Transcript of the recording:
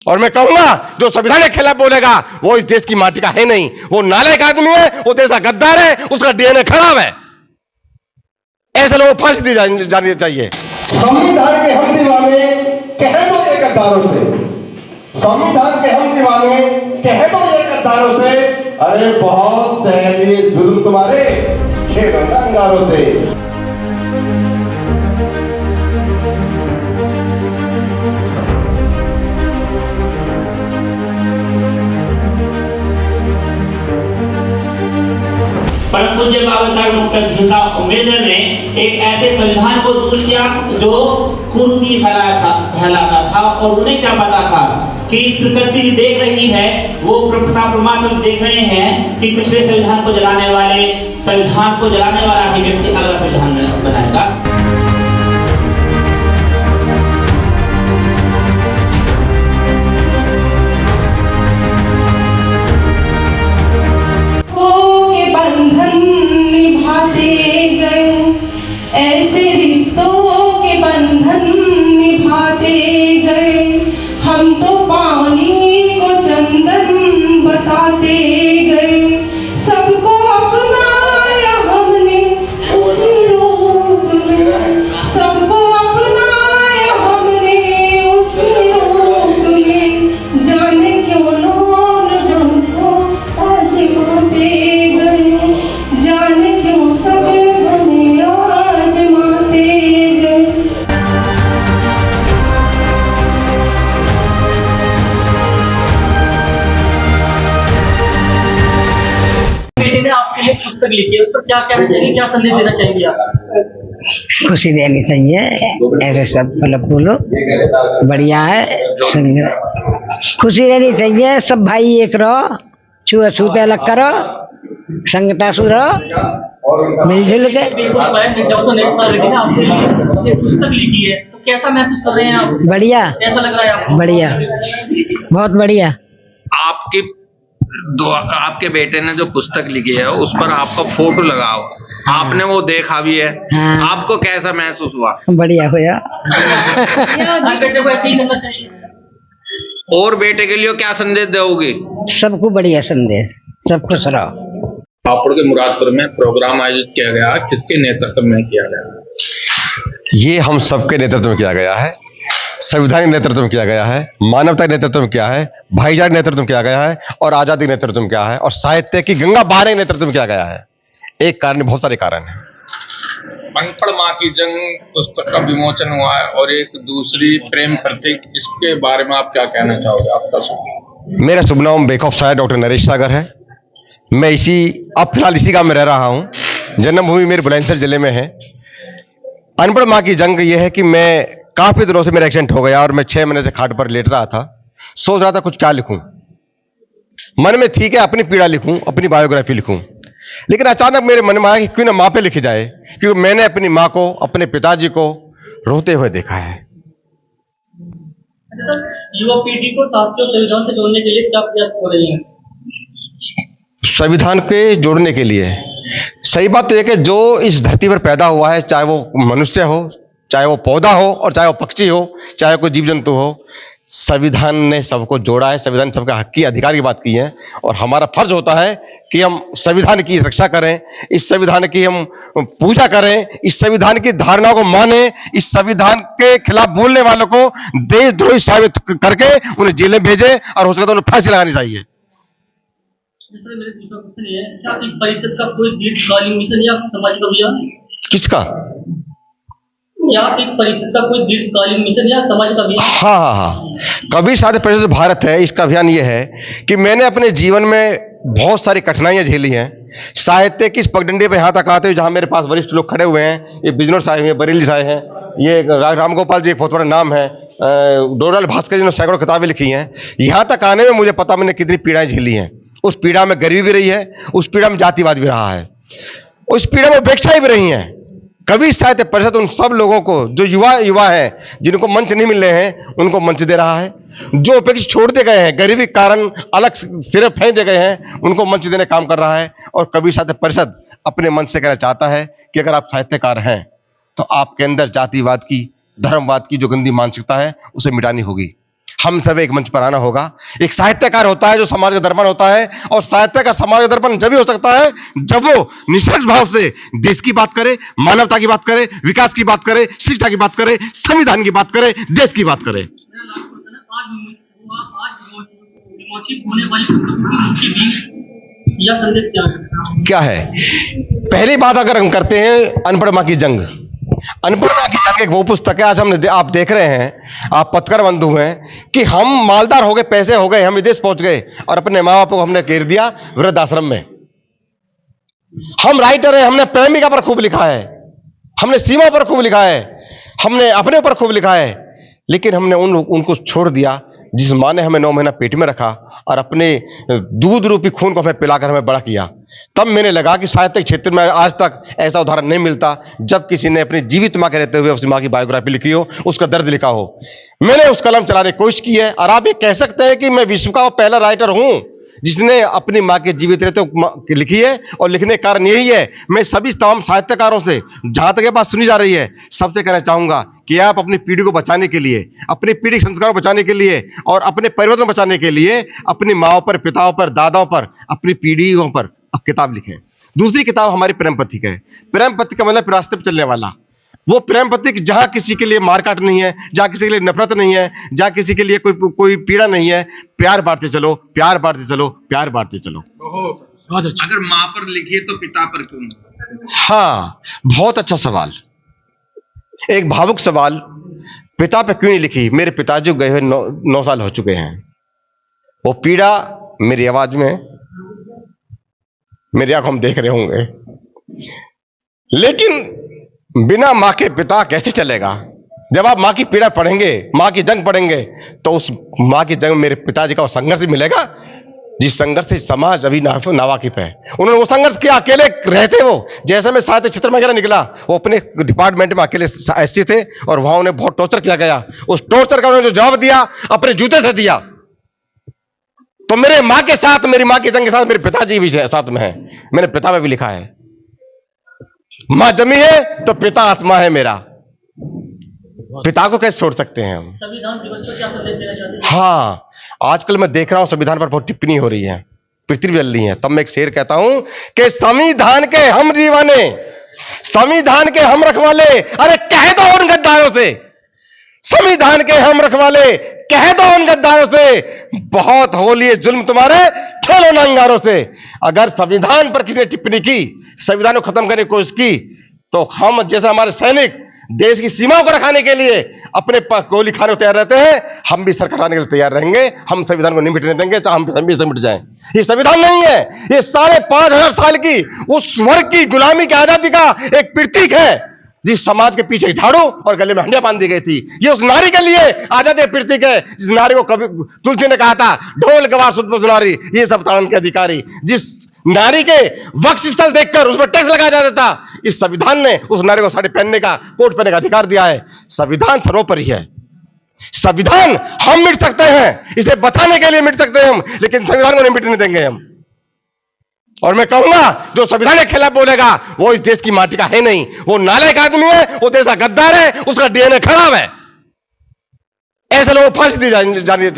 और मैं कहूंगा जो संविधान के खिलाफ बोलेगा वो इस देश की माटी का है नहीं, वो नालायक आदमी है, वो देश का गद्दार है, उसका डीएनए खराब है। ऐसे लोगों को फांसी दी जानी चाहिए। संविधान के हम दीवाने कह दो ये गद्दारों से, संविधान के हम दीवाने कह दो ये गद्दारों से, अरे बहुत सहली जुल्म तुम्हारे खेलों ना अंगारों से। परम पूज्य बाबा साहेब डॉक्टर भीमराव अम्बेडकर ने एक ऐसे संविधान को दूर किया जो कुरीति फैलाता था, और उन्हें क्या पता था कि प्रकृति देख रही है, वो पिता परमात्मा देख रहे हैं कि पिछले संविधान को जलाने वाला ही व्यक्ति अगला संविधान बनाएगा। ऐसे रिश्तों के बंधन निभाते गए, हम तो पानी को चंदन बताते गए, सबको अपनाया हमने उसी रूप में, सबको अपनाया हमने उसी रूप में, जाने क्यों लोग हमको आजमाते गए, जाने क्यों सब पुस्तक लिखी है, उस पर क्या कहना चाहिए, क्या संदेश देना चाहिए आप? खुशी देनी चाहिए, ऐसे सब मतलब बोलो बढ़िया है, खुशी देनी चाहिए, सब भाई एक रहो, छूते अलग करो, संगता सु रहो, मिलजुल के। पुस्तक लिखी है तो कैसा महसूस कर रहे हैं आप? बढ़िया, कैसा लग रहा है आपको? बढ़िया, बहुत बढ़िया। आपके बेटे ने जो पुस्तक लिखी है उस पर आपका फोटो लगाओ, आपने वो देखा भी है, हाँ। आपको कैसा महसूस हुआ? बढ़िया हुआ। बेटे को ऐसे ही करना चाहिए। और बेटे के लिए क्या संदेश दोगे? सबको बढ़िया संदेश, सब खुश रहो। हापुड़ के मुरादपुर में प्रोग्राम आयोजित किया गया, किसके नेतृत्व में किया गया? ये हम सबके नेतृत्व में किया गया है, संविधानिक नेतृत्व में किया गया है, मानवता के नेतृत्व में किया है, भाईचारे नेतृत्व में किया गया है, और आजादी नेतृत्व में किया है, और साहित्य की गंगा बहाने नेतृत्व में किया गया है। एक कारण, बहुत सारे कारण हैं। अनपढ़ माँ की जंग पुस्तक का विमोचन हुआ है, और एक दूसरी प्रेम प्रतीक, इसके बारे में आप क्या कहना चाहोगे? आपका शुभ? मेरा शुभ नाम बेखौफ शायर डॉक्टर नरेश सागर है। मैं अब फिलहाल इसी गांव में रह रहा हूँ। जन्मभूमि मेरे बुलंदशहर जिले में है। अनपढ़ माँ की जंग ये है कि मैं काफी दिनों से मेरा एक्सीडेंट हो गया और मैं 6 महीने से खाट पर लेट रहा था। सोच रहा था कुछ क्या लिखूं, मन में ठीक है अपनी पीड़ा लिखूं, अपनी बायोग्राफी लिखूं, लेकिन अचानक मेरे मन में आया कि क्यों ना माँ पे लिखी जाए, क्योंकि मैंने अपनी माँ को, अपने पिताजी को रोते हुए देखा है। युवा पीढ़ी को साथियों संविधान से जोड़ने के लिए क्या प्रयास हो रहे हैं? संविधान के जोड़ने के लिए सही बात तो यह कि जो इस धरती पर पैदा हुआ है, चाहे वो मनुष्य हो, चाहे वो पौधा हो, और चाहे वो पक्षी हो, चाहे कोई जीव जंतु हो, संविधान ने सबको जोड़ा है। संविधान सबके हक की, अधिकार की बात की है, और हमारा फर्ज होता है कि हम संविधान की रक्षा करें, इस संविधान की हम पूजा करें, इस संविधान की धारणाओं को माने, इस संविधान के खिलाफ बोलने वालों को देशद्रोही साबित करके उन्हें जेल में भेजे, और हो सके तो उन्हें फांसी लगानी चाहिए। मेरे दूसरा क्वेश्चन है, क्या इस परिषद का कोई दीर्घकालीन मिशन या सामाजिक अभियान? किसका? या एक परिषद का कोई दीर्घकालीन मिशन या सामाजिक अभियान? हाँ, कबीर साहित्य परिषद भारत है। इसका अभियान ये है कि मैंने अपने जीवन में बहुत सारी कठिनाइयां झेली हैं। साहित्य की इस पगडंडी पे यहाँ तक आते हुए जहाँ मेरे पास वरिष्ठ लोग खड़े हुए हैं, ये बिजनौर साहब हैं, बरेली साहब हैं, ये राम गोपाल जी बहुत बड़ा नाम है, डोराल भास्कर जी ने सैकड़ों किताबें लिखी हैं। यहाँ तक आने में मुझे पता मैंने कितनी पीड़ाएं झेली हैं। उस पीड़ा में गरीबी भी रही है, उस पीड़ा में जातिवाद भी रहा है, उस पीड़ा में उपेक्षाएं भी रही हैं। कबीर साहित्य परिषद उन सब लोगों को, जो युवा हैं, जिनको मंच नहीं मिल रहे हैं, उनको मंच दे रहा है। जो उपेक्षित छोड़ दे गए हैं, गरीबी के कारण अलग सिरे फेंक दे गए हैं, उनको मंच देने काम कर रहा है। और कबीर साहित्य परिषद अपने मंच से कहना चाहता है कि अगर आप साहित्यकार हैं तो आपके अंदर जातिवाद की, धर्मवाद की जो गंदी मानसिकता है, उसे मिटानी होगी। हम सब एक मंच पर आना होगा। एक साहित्यकार होता है जो समाज का दर्पण होता है, और साहित्य का समाज का दर्पण जब भी हो सकता है जब वो निष्पक्ष भाव से देश की बात करे, मानवता की बात करे, विकास की बात करे, शिक्षा की बात करे, संविधान की बात करे, देश की बात करे। मेरा लास्ट क्वेश्चन है, आज विमोचित होने वाली पुस्तकों की सूची भी यह संदेश क्या है? पहली बात अगर हम करते हैं अनपढ़ मां की जंग। अनपढ़ मां की जंग एक वो पुस्तक है, आज आप देख रहे हैं, आप पत्रकार बंधु हैं, कि हम मालदार हो गए, पैसे हो गए, हम विदेश पहुंच गए और अपने माँ बाप को हमने घेर दिया वृद्धाश्रम में। हम राइटर हैं, हमने प्रेमिका पर खूब लिखा है, हमने सीमा पर खूब लिखा है, हमने अपने ऊपर खूब लिखा है, लेकिन हमने उनको छोड़ दिया जिस माँ ने हमें 9 महीना पेट में रखा और अपने दूध रूपी खून को हमें पिलाकर हमें बड़ा किया। तब मैंने लगा कि साहित्य क्षेत्र में आज तक ऐसा उदाहरण नहीं मिलता जब किसी ने अपनी जीवित मां के रहते हुए उस मां की बायोग्राफी लिखी हो, उसका दर्द लिखा हो। मैंने उस कलम चलाने की कोशिश की है, और आप ये कह सकते हैं कि मैं विश्व का पहला राइटर हूं जिसने अपनी मां के जीवित रहते लिखी है। और लिखने का कारण यही है, मैं सभी तमाम साहित्यकारों से, जहां तक ये बात सुनी जा रही है, सबसे कहना चाहूंगा कि आप अपनी पीढ़ी को बचाने के लिए, अपनी पीढ़ी के संस्कारों को बचाने के लिए और अपने परिवर्तन बचाने के लिए अपनी माओं पर, पिताओं पर, दादाओं पर, अपनी पीढ़ियों पर अब किताब लिखें। दूसरी किताब हमारी प्रेम पत्रिका है। प्रेम पत्रिका मतलब रास्ते पर चलने वाला वो प्रेम पत्रिका जहां किसी के लिए मारकाट नहीं है, जहां किसी के लिए नफरत नहीं है, जहां किसी के लिए कोई पीड़ा नहीं है। प्यार बांटते चलो, प्यार बांटते चलो, प्यार बांटते चलो। बहुत अच्छा। अगर मां पर लिखिए तो पिता पर क्यों? हाँ, बहुत अच्छा सवाल, एक भावुक सवाल। पिता पे क्यों नहीं लिखी? मेरे पिताजी गए हुए 9 साल हो चुके हैं। वो पीड़ा मेरी आवाज में, मेरी आंखों में देख रहे होंगे, लेकिन बिना मां के पिता कैसे चलेगा? जब आप मां की पीड़ा पढ़ेंगे, मां की जंग पढ़ेंगे, तो उस मां की जंग मेरे पिताजी का वो संघर्ष भी मिलेगा जिस संघर्ष से समाज अभी नावाकिफ है। उन्होंने वो संघर्ष किया, अकेले रहते वो। जैसे मैं साहित्य क्षेत्र में निकला, वो अपने डिपार्टमेंट में अकेले ऐसे थे और वहां उन्हें बहुत टॉर्चर किया गया। उस टॉर्चर का उन्होंने जो जवाब दिया अपने जूते से दिया। तो मेरे मां के साथ, मेरी मां की जंग के साथ मेरे पिताजी भी साथ में है। मैंने पिता में भी लिखा है, मां जमी है तो पिता आत्मा है मेरा। पिता को कैसे छोड़ सकते हैं हम? संविधान दिवस पर क्या संदेश देना चाहते हैं? हाँ, आजकल मैं देख रहा हूं संविधान पर बहुत टिप्पणी हो रही है, पृथ्वी जल रही है। तब मैं एक शेर कहता हूं कि संविधान के हम दीवाने, संविधान के हम रखवाले, अरे कह दो उन गद्दारों से, संविधान के हम रखवाले, कह दो उन गद्दारों से, बहुत हो लिए जुल्म तुम्हारे, खेलो ना अंगारों से। अगर संविधान पर किसी ने टिप्पणी की, संविधान को खत्म करने की कोशिश की, तो हम जैसे हमारे सैनिक देश की सीमाओं को रखाने के लिए अपने गोली खाने को तैयार रहते हैं, हम भी सर कटाने के लिए तैयार रहेंगे। हम संविधान को नहीं मिटने देंगे, चाहे हम भी मिट जाएं। ये संविधान नहीं है, ये 5,500 साल की उस वर्ग की गुलामी की आजादी का एक प्रतीक है जिस समाज के पीछे झाड़ू और गले में हंडिया बांध दी गई थी। ये उस नारी के लिए आजादी प्रतीक है जिस नारी को कभी तुलसी ने कहा था, ढोल गवार सुध नारी, ये सब तारण के अधिकारी। जिस नारी के वक्ष स्थल देखकर उस पर टैक्स लगाया जाता था, इस संविधान ने उस नारी को साड़ी पहनने का, कोट पहनने का अधिकार दिया है। संविधान सर्वोपरि है। संविधान हम मिट सकते हैं, इसे बचाने के लिए मिट सकते हैं हम, लेकिन संविधान को नहीं मिटने देंगे हम। और मैं कहूंगा जो संविधान के खिलाफ बोलेगा वो इस देश की माटी का है नहीं, वो नालायक आदमी है, वो देश का गद्दार है, उसका डीएनए खराब है। ऐसे लोगों को फांसी दी जानी चाहिए।